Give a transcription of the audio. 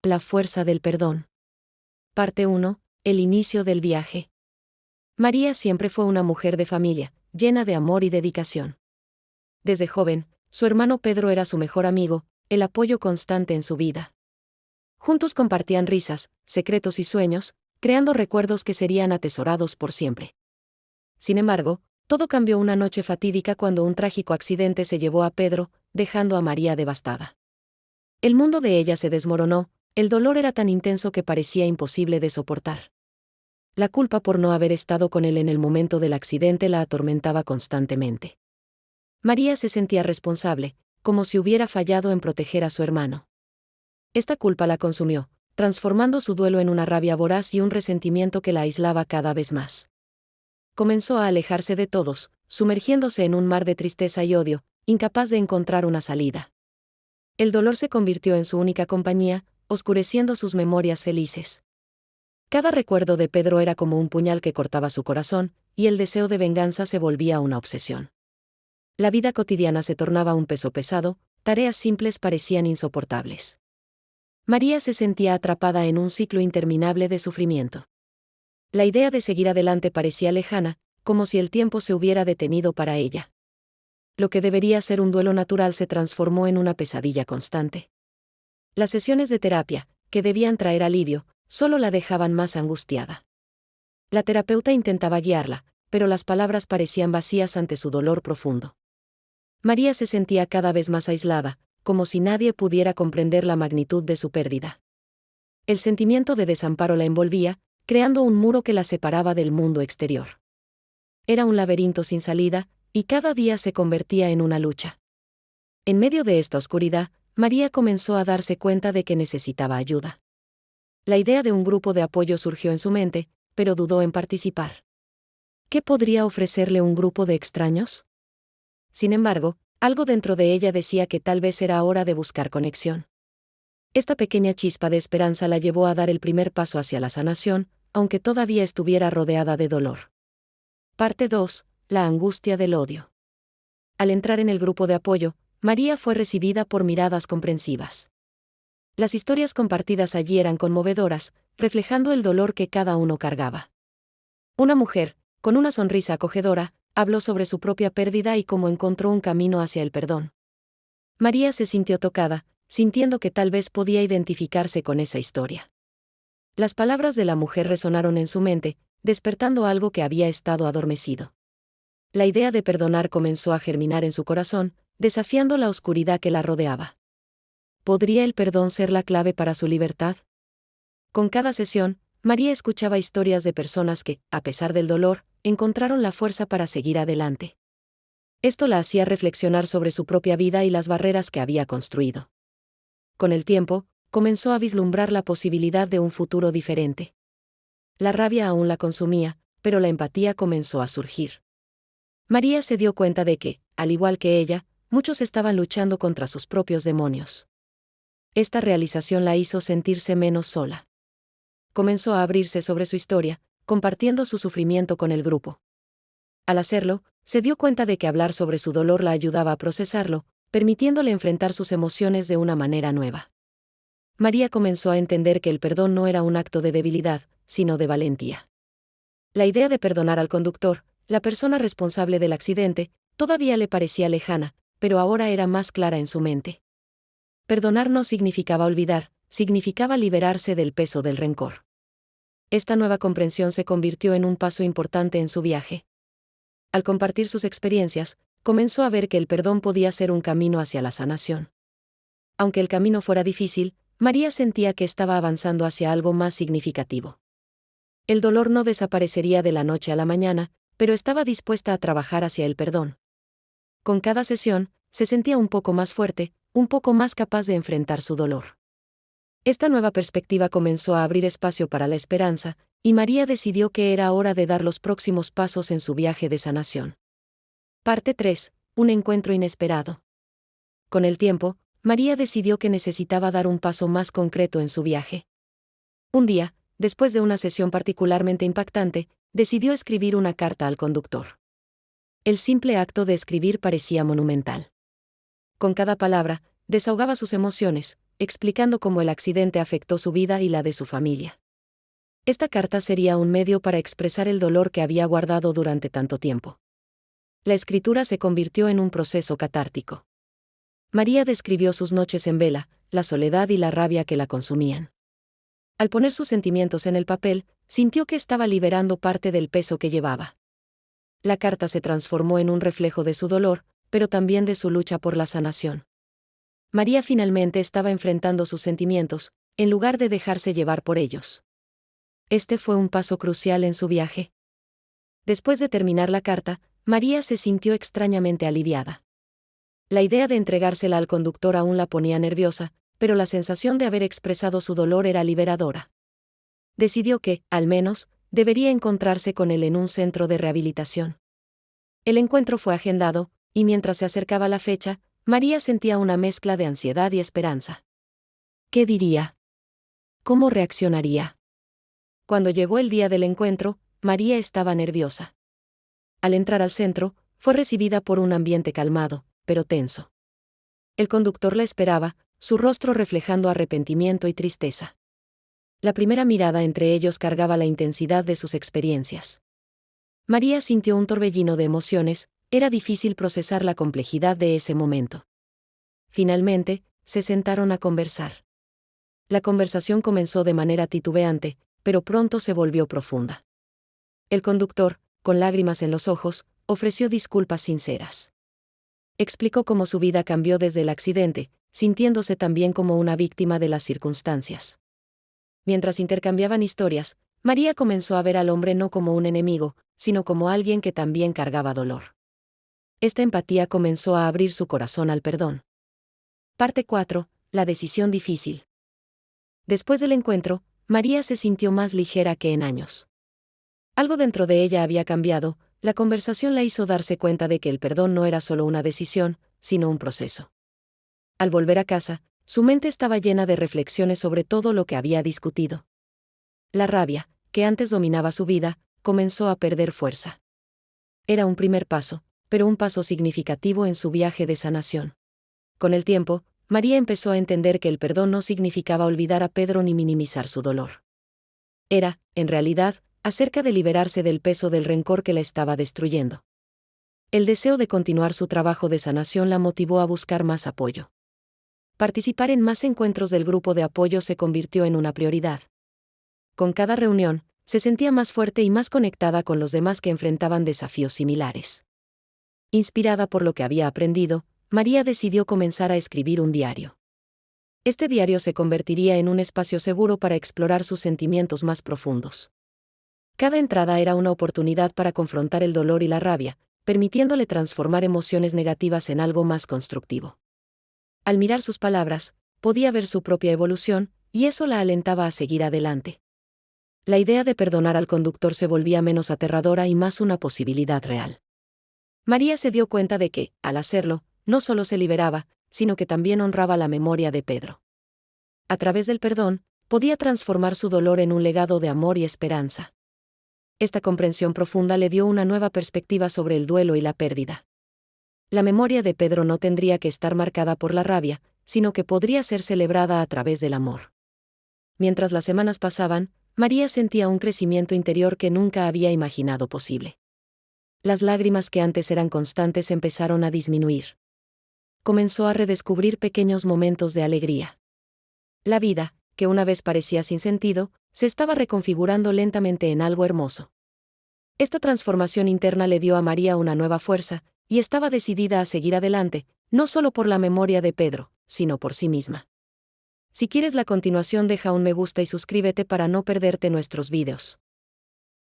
La fuerza del perdón. Parte 1. El inicio del viaje. María siempre fue una mujer de familia, llena de amor y dedicación. Desde joven, su hermano Pedro era su mejor amigo, el apoyo constante en su vida. Juntos compartían risas, secretos y sueños, creando recuerdos que serían atesorados por siempre. Sin embargo, todo cambió una noche fatídica cuando un trágico accidente se llevó a Pedro, dejando a María devastada. El mundo de ella se desmoronó. El dolor era tan intenso que parecía imposible de soportar. La culpa por no haber estado con él en el momento del accidente la atormentaba constantemente. María se sentía responsable, como si hubiera fallado en proteger a su hermano. Esta culpa la consumió, transformando su duelo en una rabia voraz y un resentimiento que la aislaba cada vez más. Comenzó a alejarse de todos, sumergiéndose en un mar de tristeza y odio, incapaz de encontrar una salida. El dolor se convirtió en su única compañía, oscureciendo sus memorias felices. Cada recuerdo de Pedro era como un puñal que cortaba su corazón, y el deseo de venganza se volvía una obsesión. La vida cotidiana se tornaba un peso pesado, tareas simples parecían insoportables. María se sentía atrapada en un ciclo interminable de sufrimiento. La idea de seguir adelante parecía lejana, como si el tiempo se hubiera detenido para ella. Lo que debería ser un duelo natural se transformó en una pesadilla constante. Las sesiones de terapia, que debían traer alivio, solo la dejaban más angustiada. La terapeuta intentaba guiarla, pero las palabras parecían vacías ante su dolor profundo. María se sentía cada vez más aislada, como si nadie pudiera comprender la magnitud de su pérdida. El sentimiento de desamparo la envolvía, creando un muro que la separaba del mundo exterior. Era un laberinto sin salida, y cada día se convertía en una lucha. En medio de esta oscuridad, María comenzó a darse cuenta de que necesitaba ayuda. La idea de un grupo de apoyo surgió en su mente, pero dudó en participar. ¿Qué podría ofrecerle un grupo de extraños? Sin embargo, algo dentro de ella decía que tal vez era hora de buscar conexión. Esta pequeña chispa de esperanza la llevó a dar el primer paso hacia la sanación, aunque todavía estuviera rodeada de dolor. Parte 2. La angustia del odio. Al entrar en el grupo de apoyo, María fue recibida por miradas comprensivas. Las historias compartidas allí eran conmovedoras, reflejando el dolor que cada uno cargaba. Una mujer, con una sonrisa acogedora, habló sobre su propia pérdida y cómo encontró un camino hacia el perdón. María se sintió tocada, sintiendo que tal vez podía identificarse con esa historia. Las palabras de la mujer resonaron en su mente, despertando algo que había estado adormecido. La idea de perdonar comenzó a germinar en su corazón, desafiando la oscuridad que la rodeaba. ¿Podría el perdón ser la clave para su libertad? Con cada sesión, María escuchaba historias de personas que, a pesar del dolor, encontraron la fuerza para seguir adelante. Esto la hacía reflexionar sobre su propia vida y las barreras que había construido. Con el tiempo, comenzó a vislumbrar la posibilidad de un futuro diferente. La rabia aún la consumía, pero la empatía comenzó a surgir. María se dio cuenta de que, al igual que ella, muchos estaban luchando contra sus propios demonios. Esta realización la hizo sentirse menos sola. Comenzó a abrirse sobre su historia, compartiendo su sufrimiento con el grupo. Al hacerlo, se dio cuenta de que hablar sobre su dolor la ayudaba a procesarlo, permitiéndole enfrentar sus emociones de una manera nueva. María comenzó a entender que el perdón no era un acto de debilidad, sino de valentía. La idea de perdonar al conductor, la persona responsable del accidente, todavía le parecía lejana, pero ahora era más clara en su mente. Perdonar no significaba olvidar, significaba liberarse del peso del rencor. Esta nueva comprensión se convirtió en un paso importante en su viaje. Al compartir sus experiencias, comenzó a ver que el perdón podía ser un camino hacia la sanación. Aunque el camino fuera difícil, María sentía que estaba avanzando hacia algo más significativo. El dolor no desaparecería de la noche a la mañana, pero estaba dispuesta a trabajar hacia el perdón. Con cada sesión, se sentía un poco más fuerte, un poco más capaz de enfrentar su dolor. Esta nueva perspectiva comenzó a abrir espacio para la esperanza, y María decidió que era hora de dar los próximos pasos en su viaje de sanación. Parte 3. Un encuentro inesperado. Con el tiempo, María decidió que necesitaba dar un paso más concreto en su viaje. Un día, después de una sesión particularmente impactante, decidió escribir una carta al conductor. El simple acto de escribir parecía monumental. Con cada palabra, desahogaba sus emociones, explicando cómo el accidente afectó su vida y la de su familia. Esta carta sería un medio para expresar el dolor que había guardado durante tanto tiempo. La escritura se convirtió en un proceso catártico. María describió sus noches en vela, la soledad y la rabia que la consumían. Al poner sus sentimientos en el papel, sintió que estaba liberando parte del peso que llevaba. La carta se transformó en un reflejo de su dolor, pero también de su lucha por la sanación. María finalmente estaba enfrentando sus sentimientos, en lugar de dejarse llevar por ellos. Este fue un paso crucial en su viaje. Después de terminar la carta, María se sintió extrañamente aliviada. La idea de entregársela al conductor aún la ponía nerviosa, pero la sensación de haber expresado su dolor era liberadora. Decidió que, al menos, debería encontrarse con él en un centro de rehabilitación. El encuentro fue agendado, y mientras se acercaba la fecha, María sentía una mezcla de ansiedad y esperanza. ¿Qué diría? ¿Cómo reaccionaría? Cuando llegó el día del encuentro, María estaba nerviosa. Al entrar al centro, fue recibida por un ambiente calmado, pero tenso. El conductor la esperaba, su rostro reflejando arrepentimiento y tristeza. La primera mirada entre ellos cargaba la intensidad de sus experiencias. María sintió un torbellino de emociones, era difícil procesar la complejidad de ese momento. Finalmente, se sentaron a conversar. La conversación comenzó de manera titubeante, pero pronto se volvió profunda. El conductor, con lágrimas en los ojos, ofreció disculpas sinceras. Explicó cómo su vida cambió desde el accidente, sintiéndose también como una víctima de las circunstancias. Mientras intercambiaban historias, María comenzó a ver al hombre no como un enemigo, sino como alguien que también cargaba dolor. Esta empatía comenzó a abrir su corazón al perdón. Parte 4. La decisión difícil. Después del encuentro, María se sintió más ligera que en años. Algo dentro de ella había cambiado, la conversación la hizo darse cuenta de que el perdón no era solo una decisión, sino un proceso. Al volver a casa, su mente estaba llena de reflexiones sobre todo lo que había discutido. La rabia, que antes dominaba su vida, comenzó a perder fuerza. Era un primer paso, pero un paso significativo en su viaje de sanación. Con el tiempo, María empezó a entender que el perdón no significaba olvidar a Pedro ni minimizar su dolor. Era, en realidad, acerca de liberarse del peso del rencor que la estaba destruyendo. El deseo de continuar su trabajo de sanación la motivó a buscar más apoyo. Participar en más encuentros del grupo de apoyo se convirtió en una prioridad. Con cada reunión, se sentía más fuerte y más conectada con los demás que enfrentaban desafíos similares. Inspirada por lo que había aprendido, María decidió comenzar a escribir un diario. Este diario se convertiría en un espacio seguro para explorar sus sentimientos más profundos. Cada entrada era una oportunidad para confrontar el dolor y la rabia, permitiéndole transformar emociones negativas en algo más constructivo. Al mirar sus palabras, podía ver su propia evolución, y eso la alentaba a seguir adelante. La idea de perdonar al conductor se volvía menos aterradora y más una posibilidad real. María se dio cuenta de que, al hacerlo, no solo se liberaba, sino que también honraba la memoria de Pedro. A través del perdón, podía transformar su dolor en un legado de amor y esperanza. Esta comprensión profunda le dio una nueva perspectiva sobre el duelo y la pérdida. La memoria de Pedro no tendría que estar marcada por la rabia, sino que podría ser celebrada a través del amor. Mientras las semanas pasaban, María sentía un crecimiento interior que nunca había imaginado posible. Las lágrimas que antes eran constantes empezaron a disminuir. Comenzó a redescubrir pequeños momentos de alegría. La vida, que una vez parecía sin sentido, se estaba reconfigurando lentamente en algo hermoso. Esta transformación interna le dio a María una nueva fuerza, y estaba decidida a seguir adelante, no solo por la memoria de Pedro, sino por sí misma. Si quieres la continuación, deja un me gusta y suscríbete para no perderte nuestros vídeos.